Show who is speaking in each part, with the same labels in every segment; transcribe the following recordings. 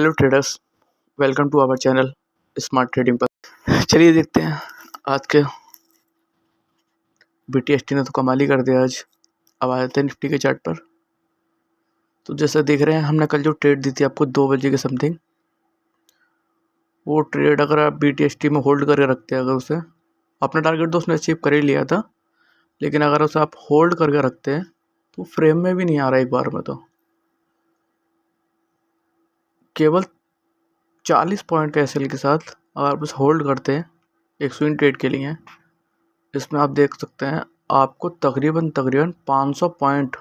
Speaker 1: Hello traders, welcome to our channel smart trading पर। चलिए देखते हैं आज के BTST ने तो कमाल ही कर दिया आज। अब आ जाते हैं निफ्टी के चार्ट पर। तो जैसा देख रहे हैं, हमने कल जो ट्रेड दी थी आपको 2 बजे के समथिंग, वो ट्रेड अगर आप BTST में होल्ड करके रखते हैं, अगर उसे अपना टारगेट तो उसने अचीव कर ही लिया था, लेकिन अगर उसे आप होल्ड करके रखते हैं तो फ्रेम में भी नहीं आ रहा एक बार में। तो केवल 40 पॉइंट के SL के साथ अगर आप उसे होल्ड करते हैं एक स्विंग ट्रेड के लिए, इसमें आप देख सकते हैं आपको तकरीबन 500 पॉइंट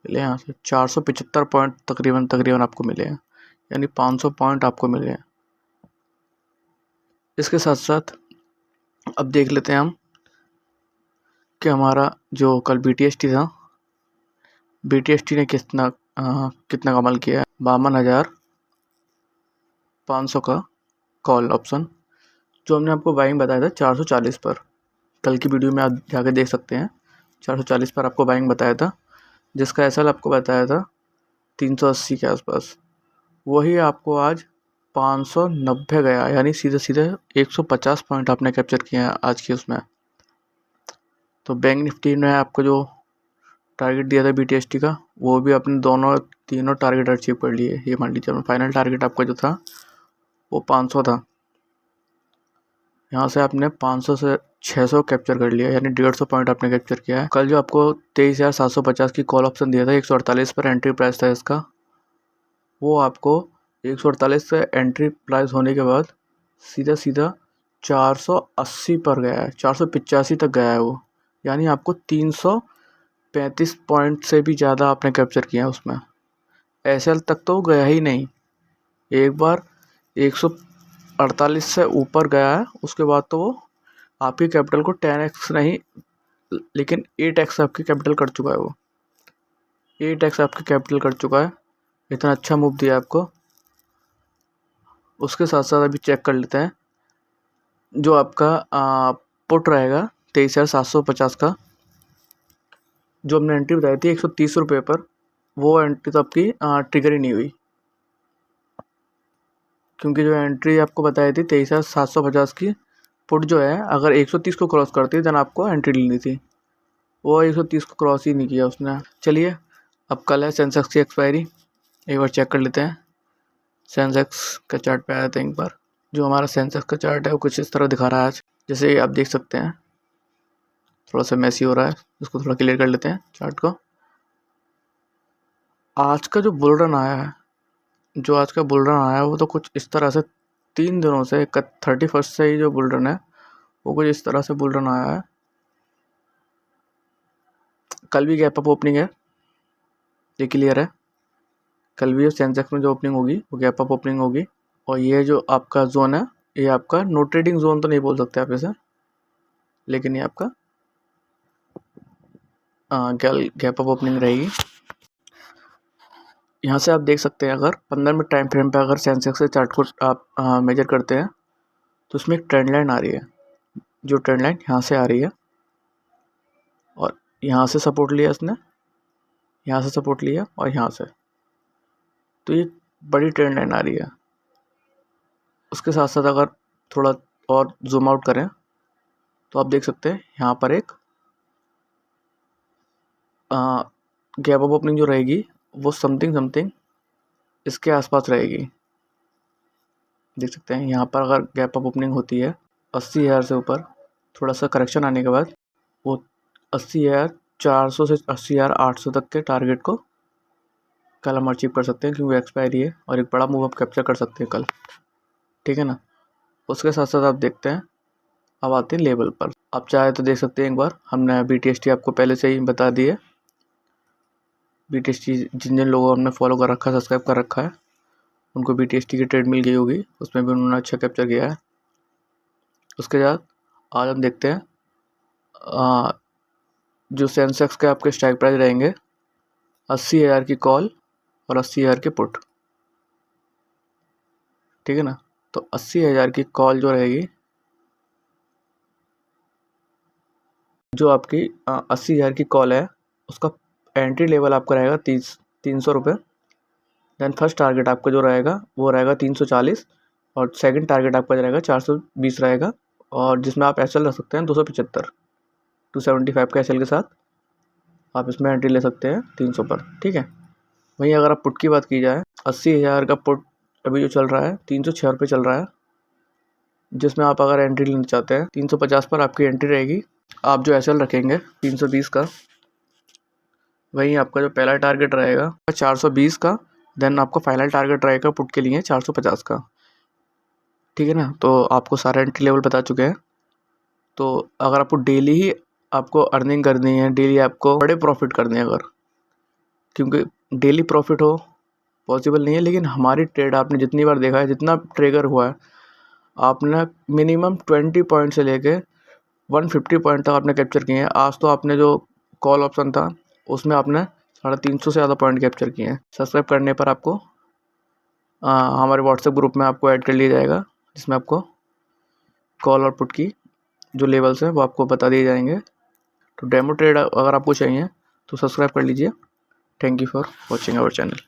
Speaker 1: मिले। यहाँ से 475 पॉइंट तकरीबन आपको मिले हैं, यानी 500 पॉइंट आपको मिले हैं। इसके साथ साथ अब देख लेते हैं हम कि हमारा जो कल BTST था, BTST ने कितना कमाल किया है। 52,500 का कॉल ऑप्शन जो हमने आपको बाइंग बताया था 440 पर, कल की वीडियो में आप जाकर देख सकते हैं। 440 पर आपको बाइंग बताया था, जिसका SL आपको बताया था 380 के आसपास। वही आपको आज 590 गया, यानी सीधे 150 पॉइंट आपने कैप्चर किए हैं आज की उसमें। तो बैंक निफ्टी ने आपको जो टारगेट दिया था BTST का, वो भी अपने तीनों टारगेट अचीव कर लिए। ये मान लीजिए फाइनल टारगेट आपका जो था वो 500 था, यहाँ से आपने 500 से 600 कैप्चर कर लिया, यानी 150 पॉइंट आपने कैप्चर किया है। कल जो आपको 23,750 की कॉल ऑप्शन दिया था, 148 पर एंट्री प्राइस था इसका, वो आपको 148 से एंट्री प्राइस होने के बाद सीधा 480 पर गया है, 485 तक गया है वो, यानी आपको 335 पॉइंट से भी ज़्यादा आपने कैप्चर किया है उसमें। SL तक तो गया ही नहीं, एक बार 148 से ऊपर गया है, उसके बाद तो वो आपकी कैपिटल को 10x नहीं लेकिन 8x आपकी कैपिटल कर चुका है। वो 8x आपकी कैपिटल कर चुका है, इतना अच्छा मूव दिया आपको। उसके साथ साथ अभी चेक कर लेते हैं जो आपका पुट रहेगा 23,750 का, जो हमने एंट्री बताई थी 130 रुपये पर, वो एंट्री तो आपकी ट्रिगर ही नहीं हुई, क्योंकि जो एंट्री आपको बताई थी 23,750 की पुट जो है, अगर 130 को क्रॉस करती देन आपको एंट्री लेनी थी, वो 130 को क्रॉस ही नहीं किया उसने। चलिए अब कल है सेंसेक्स की एक्सपायरी, एक बार चेक कर लेते हैं। सेंसेक्स का चार्ट पे आया था एक बार। जो हमारा सेंसेक्स का चार्ट है वो कुछ इस तरह दिखा रहा है आज, जैसे आप देख सकते हैं। थोड़ा सा मैसी हो रहा है, इसको थोड़ा क्लियर कर लेते हैं चार्ट को। आज का जो बुल रन आया है, वो तो कुछ इस तरह से 3 दिनों से 31 से ही जो बुल रन है वो कुछ इस तरह से बुल रन आया है। कल भी गैप अप ओपनिंग है, ये क्लियर है। कल भी सेंसेक्स में जो ओपनिंग होगी वो गैप अप ओपनिंग होगी, और ये जो आपका जोन है ये आपका नो ट्रेडिंग जोन तो नहीं बोल सकते आप इसे, लेकिन ये आपका गैप अप ओपनिंग रहेगी। यहाँ से आप देख सकते हैं, अगर 15 मिनट टाइम फ्रेम पे अगर सेंसेक्स के चार्ट को आप मेजर करते हैं तो उसमें एक ट्रेंड लाइन आ रही है। जो ट्रेंड लाइन यहाँ से आ रही है और यहाँ से सपोर्ट लिया इसने, यहाँ से सपोर्ट लिया और यहाँ से, तो ये बड़ी ट्रेंड लाइन आ रही है। उसके साथ साथ अगर थोड़ा और जूम आउट करें तो आप देख सकते हैं यहाँ पर एक गैप अप ओपनिंग जो रहेगी वो समथिंग इसके आसपास रहेगी। देख सकते हैं यहाँ पर अगर गैप अप ओपनिंग होती है 80,000 से ऊपर, थोड़ा सा करेक्शन आने के बाद वो 80,400 से 80,800 तक के टारगेट को कल हम अचीव कर सकते हैं, क्योंकि एक्सपायरी है और एक बड़ा मूव अप कैप्चर कर सकते हैं कल, ठीक है ना। उसके साथ साथ आप देखते हैं, अब आते हैं लेवल पर। आप चाहे तो देख सकते हैं, एक बार हमने BTST आपको पहले से ही बता दी है। BTST जिन लोगों हमने फॉलो कर रखा है, सब्सक्राइब कर रखा है, उनको BTST की ट्रेड मिल गई होगी, उसमें भी उन्होंने अच्छा कैप्चर किया है। उसके बाद आज हम देखते हैं जो सेंसेक्स के आपके स्ट्राइक प्राइस रहेंगे 80,000 की कॉल और 80,000 की पुट, ठीक है ना। तो 80,000 की कॉल जो रहेगी, जो आपकी 80,000 की कॉल है, उसका एंट्री लेवल आपका रहेगा 300 रुपये, देन फर्स्ट टारगेट आपका जो रहेगा वो रहेगा 340 और सेकंड टारगेट आपका जो रहेगा 420 रहेगा, और जिसमें आप एस एल रख सकते हैं 275 275 का एस एल के साथ आप इसमें एंट्री ले सकते हैं 300 पर, ठीक है। वहीं अगर आप पुट की बात की जाए, 80,000 का पुट अभी जो चल रहा है 306 रुपये चल रहा है, जिसमें आप अगर एंट्री लेना चाहते हैं 350 पर आपकी एंट्री रहेगी। आप जो एस एल रखेंगे 320 का, वहीं आपका जो पहला टारगेट रहेगा 420 का, देन आपका फाइनल टारगेट रहेगा पुट के लिए 450 का, ठीक है ना। तो आपको सारे एंट्री लेवल बता चुके हैं। तो अगर आपको डेली ही आपको अर्निंग करनी है, डेली आपको बड़े प्रॉफिट करने हैं अगर, क्योंकि डेली प्रॉफिट हो पॉसिबल नहीं है, लेकिन हमारी ट्रेड आपने जितनी बार देखा है, जितना ट्रिगर हुआ है, आपने मिनिमम 20 पॉइंट से लेके 150 पॉइंट तक आपने कैप्चर किए हैं। आज तो आपने जो कॉल ऑप्शन था उसमें आपने 350 से ज़्यादा पॉइंट कैप्चर किए हैं। सब्सक्राइब करने पर आपको हमारे व्हाट्सएप ग्रुप में आपको ऐड कर लिया जाएगा, जिसमें आपको कॉल और पुट की जो लेवल्स हैं वो आपको बता दिए जाएंगे। तो डेमो ट्रेड अगर आपको चाहिए तो सब्सक्राइब कर लीजिए। Thank you for watching our channel.